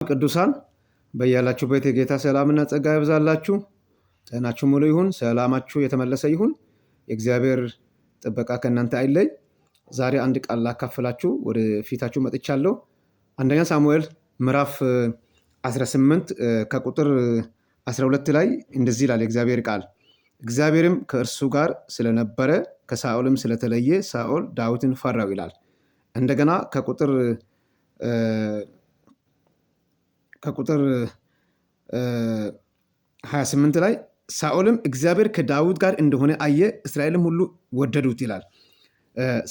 ቅዱሳን በያላችሁበት የጌታ ሰላምና ጸጋ ይብዛላችሁ። ጤናችሁ ሙሉ ይሁን። ሰላማችሁ የተመለሰ ይሁን። የእግዚአብሔር ጥበቃ ከእናንተ አይለይ። ዛሬ አንድ ቃል ላካፍላችሁ ወደ ፊታችሁ መጥቻለሁ። አንደኛ ሳሙኤል ምዕራፍ 18 ከቁጥር 12 ላይ እንደዚህ ይላል የእግዚአብሔር ቃል። እግዚአብሔርም ከእርሱ ጋር ስለነበረ ከሳኦልም ስለተለየ ሳኦል ዳዊትን ፈራው ይላል። እንደገና ከቁጥር 28 ላይ ሳኦልም እግዚአብሔር ከዳዊት ጋር እንደሆነ አየ፣ እስራኤልም ሁሉ ወደዱት ይላል።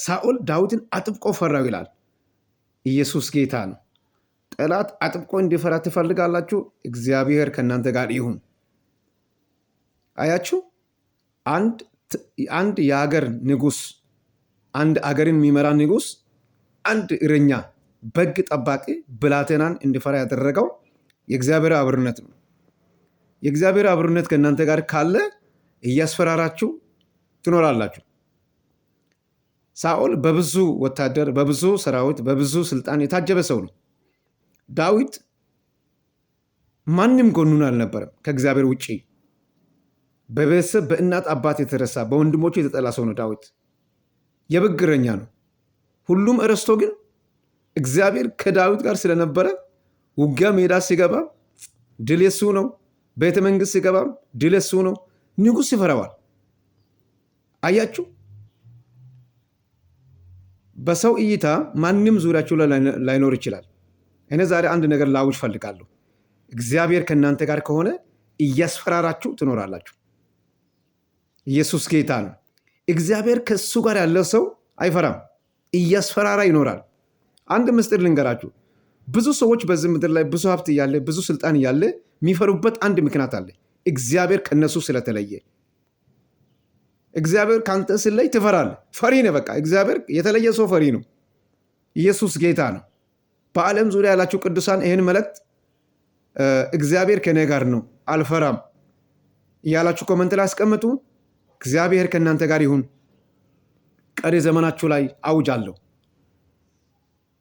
ሳኦል ዳዊትን አጥብቆ ፈራው ይላል። ኢየሱስ ጌታ ነው። ጠላት አጥብቆ እንዲፈራ ትፈልጋላችሁ? እግዚአብሔር ከእናንተ ጋር ይሁን። አያችሁ፣ አንድ የሀገር ንጉስ፣ አንድ አገርን የሚመራ ንጉስ፣ አንድ እረኛ በግ ጠባቂ ብላቴናን እንዲፈራ ያደረገው የእግዚአብሔር አብሮነት ነው። የእግዚአብሔር አብሮነት ከእናንተ ጋር ካለ እያስፈራራችሁ ትኖራላችሁ። ሳኦል በብዙ ወታደር፣ በብዙ ሰራዊት፣ በብዙ ስልጣን የታጀበ ሰው ነው። ዳዊት ማንም ጎኑን አልነበረም ከእግዚአብሔር ውጭ። በቤተሰብ በእናት አባት የተረሳ በወንድሞቹ የተጠላ ሰው ነው ዳዊት። የበግ እረኛ ነው። ሁሉም እረስቶ ግን እግዚአብሔር ከዳዊት ጋር ስለነበረ ውጊያ ሜዳ ሲገባ ድል የሱ ነው። ቤተ መንግስት ሲገባ ድል የሱ ነው። ንጉስ ይፈራዋል። አያችሁ፣ በሰው እይታ ማንም ዙሪያችሁ ላይኖር ይችላል። እኔ ዛሬ አንድ ነገር ላውጅ ፈልጋለሁ። እግዚአብሔር ከእናንተ ጋር ከሆነ እያስፈራራችሁ ትኖራላችሁ። ኢየሱስ ጌታ ነው። እግዚአብሔር ከእሱ ጋር ያለው ሰው አይፈራም፣ እያስፈራራ ይኖራል። አንድ ምስጢር ልንገራችሁ። ብዙ ሰዎች በዚህ ምድር ላይ ብዙ ሀብት እያለ፣ ብዙ ስልጣን እያለ የሚፈሩበት አንድ ምክንያት አለ። እግዚአብሔር ከነሱ ስለተለየ። እግዚአብሔር ከአንተ ስለይ ትፈራለህ። ፈሪ ነህ። በቃ እግዚአብሔር የተለየ ሰው ፈሪ ነው። ኢየሱስ ጌታ ነው። በዓለም ዙሪያ ያላችሁ ቅዱሳን ይህን መልእክት እግዚአብሔር ከኔ ጋር ነው አልፈራም እያላችሁ ኮመንት ላይ አስቀምጡ። እግዚአብሔር ከእናንተ ጋር ይሁን። ቀሪ ዘመናችሁ ላይ አውጃለሁ።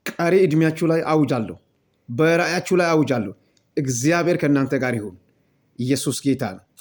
ቀሪ ዕድሜያችሁ ላይ አውጃለሁ። በራእያችሁ ላይ አውጃለሁ። እግዚአብሔር ከእናንተ ጋር ይሁን። ኢየሱስ ጌታ ነው።